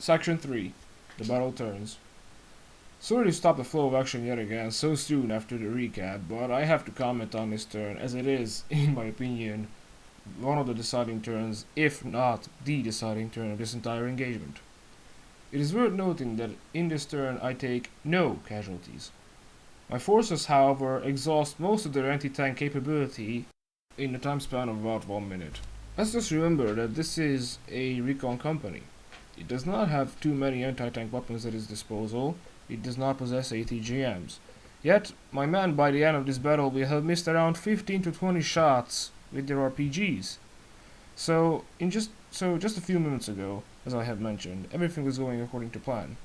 Section 3. The battle turns. Sorry to stop the flow of action yet again so soon after the recap, but I have to comment on this turn as it is, in my opinion, one of the deciding turns, if not the deciding turn of this entire engagement. It is worth noting that in this turn I take no casualties. My forces, however, exhaust most of their anti-tank capability in a time span of about 1 minute. Let's just remember that this is a recon company. It does not have too many anti-tank weapons at its disposal. It does not possess ATGMs. Yet, my men by the end of this battle will have missed around 15 to 20 shots with their RPGs. So just a few minutes ago, as I have mentioned, everything was going according to plan.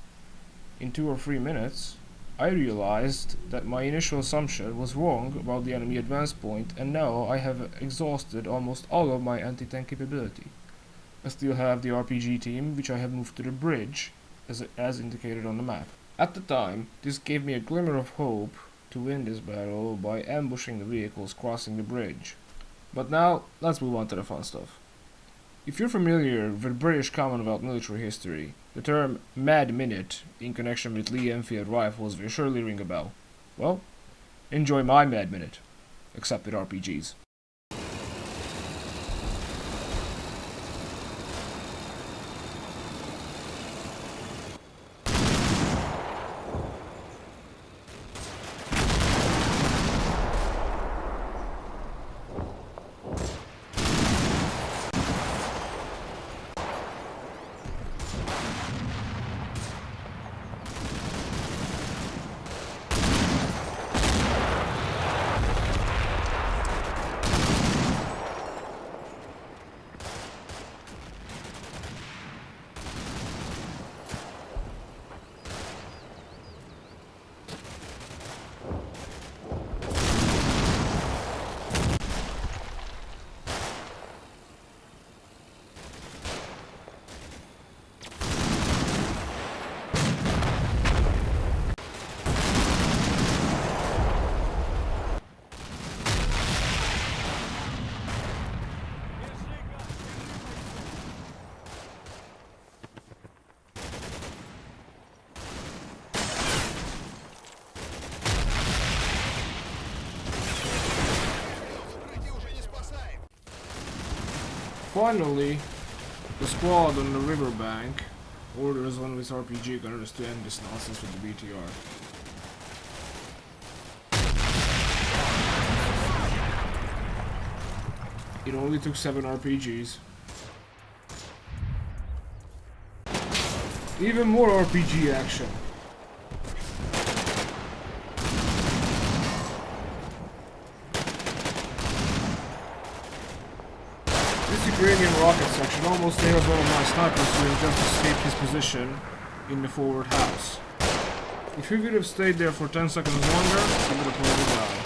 In 2 or 3 minutes, I realized that my initial assumption was wrong about the enemy advance point, and now I have exhausted almost all of my anti-tank capability. I still have the RPG team, which I have moved to the bridge, as indicated on the map. At the time, this gave me a glimmer of hope to win this battle by ambushing the vehicles crossing the bridge. But now, let's move on to the fun stuff. If you're familiar with British Commonwealth military history, the term Mad Minute in connection with Lee Enfield rifles will surely ring a bell. Well, enjoy my Mad Minute, except with RPGs. Finally, the squad on the riverbank orders one of its RPG gunners to end this nonsense with the BTR. It only took 7 RPGs. Even more RPG action. This Ukrainian rocket section almost nails one of my snipers who had just escaped his position in the forward house. If he would have stayed there for 10 seconds longer, he would have probably died.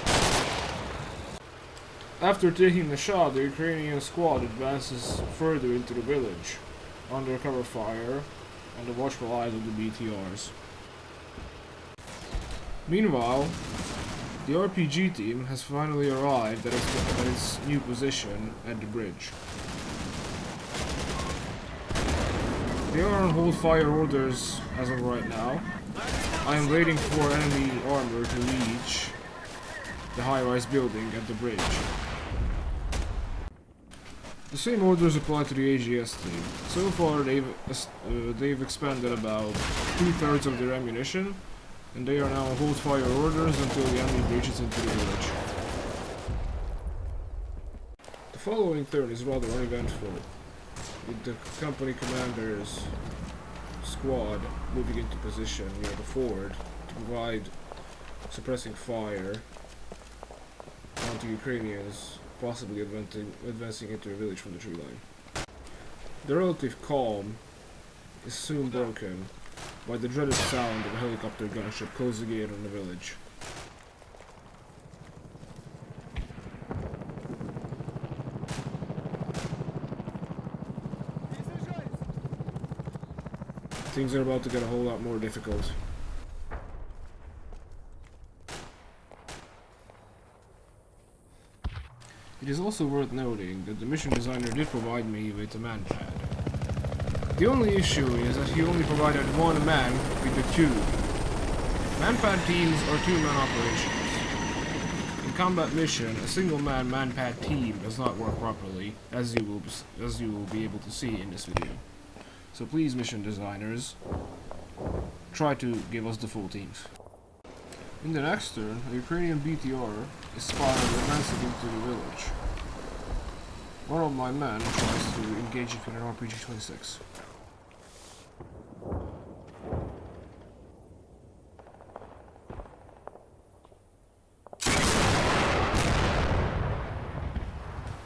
After taking the shot, the Ukrainian squad advances further into the village, under cover fire and the watchful eyes of the BTRs. Meanwhile, the RPG team has finally arrived at its new position at the bridge. They are on hold fire orders as of right now. I am waiting for enemy armor to reach the high-rise building at the bridge. The same orders apply to the AGS team. So far they've expended about 2/3 of their ammunition, and they are now on hold fire orders until the enemy breaches into the village. The following turn is rather uneventful, with the company commander's squad moving into position near the ford to provide suppressing fire onto Ukrainians possibly advancing into the village from the tree line. The relative calm is soon broken by the dreaded sound of a helicopter gunship closing in on the village. Things are about to get a whole lot more difficult. It is also worth noting that the mission designer did provide me with a man pad. The only issue is that he only provided one man with the tube. Manpad teams are two-man operations. In combat mission, a single-man manpad team does not work properly, as you will be able to see in this video. So please, mission designers, try to give us the full teams. In the next turn, a Ukrainian BTR is spotted advancing into the village. One of my men tries to engage it with an RPG-26.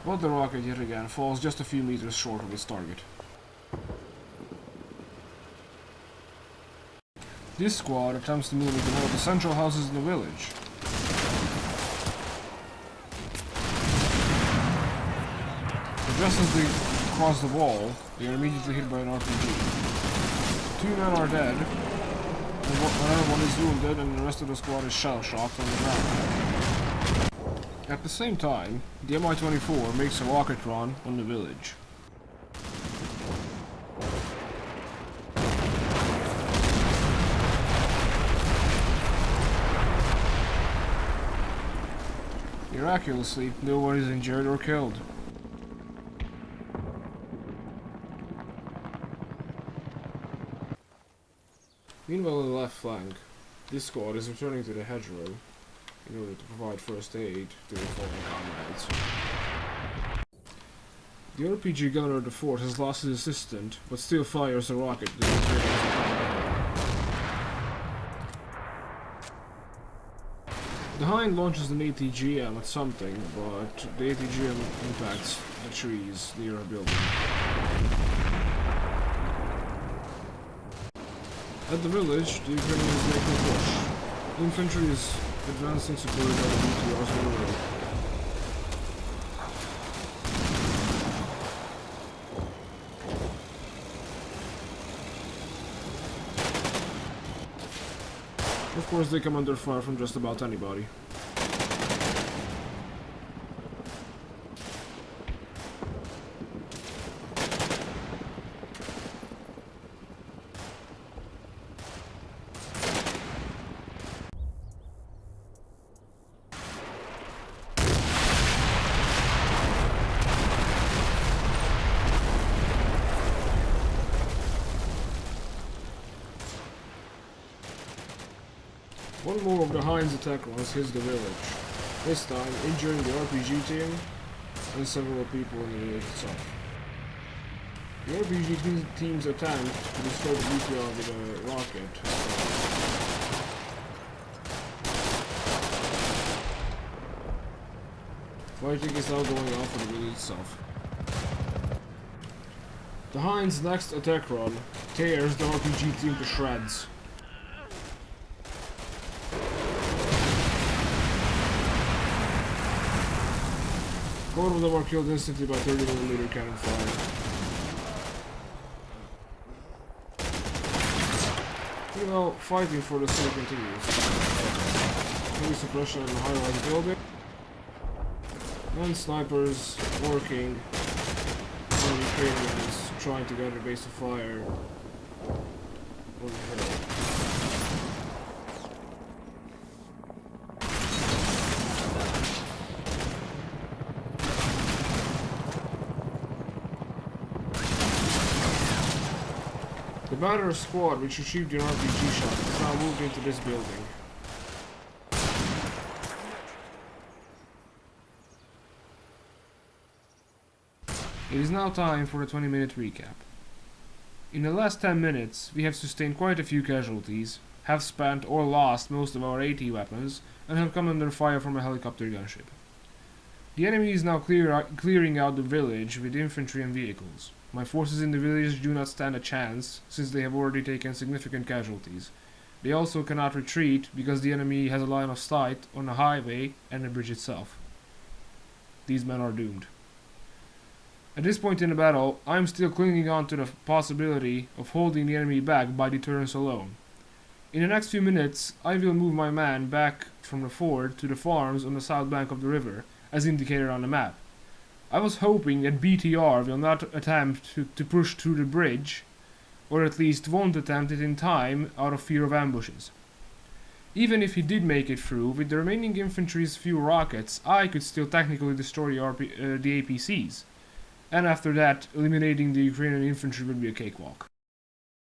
But the rocket yet again falls just a few meters short of its target. This squad attempts to move into one of the central houses in the village. But just as they cross the wall, they are immediately hit by an RPG. Two men are dead, and another one is wounded, and the rest of the squad is shell-shocked on the ground. At the same time, the Mi-24 makes a rocket run on the village. Miraculously, no one is injured or killed. Meanwhile, on the left flank, this squad is returning to the hedgerow in order to provide first aid to their fallen comrades. The RPG gunner of the fort has lost his assistant, but still fires a rocket to the Hind launches an ATGM at something, but the ATGM impacts the trees near a building. At the village, the Ukrainians make a push. Infantry is advancing, supported by the BTRs on the road. Of course, they come under fire from just about anybody. One more of the Heinz attack runs hits the village, this time injuring the RPG team and several people in the village itself. The RPG team's attempt to destroy the BTR with a rocket fighting is now going on for the village itself. The Heinz next attack run tears the RPG team to shreds. Both of them are killed instantly by 30mm cannon fire. Meanwhile, fighting for the city continues. Heavy suppression in the high-rise building. And snipers working on Ukrainians trying to get a base of fire on the hill. The batterer squad, which retrieved an RPG shot, is now moved into this building. It is now time for a 20-minute recap. In the last 10 minutes, we have sustained quite a few casualties, have spent or lost most of our AT weapons, and have come under fire from a helicopter gunship. The enemy is now clearing out the village with infantry and vehicles. My forces in the village do not stand a chance, since they have already taken significant casualties. They also cannot retreat, because the enemy has a line of sight on the highway and the bridge itself. These men are doomed. At this point in the battle, I am still clinging on to the possibility of holding the enemy back by deterrence alone. In the next few minutes, I will move my man back from the fort to the farms on the south bank of the river, as indicated on the map. I was hoping that BTR will not attempt to push through the bridge, or at least won't attempt it in time out of fear of ambushes. Even if he did make it through, with the remaining infantry's few rockets, I could still technically destroy the APCs. And after that, eliminating the Ukrainian infantry would be a cakewalk.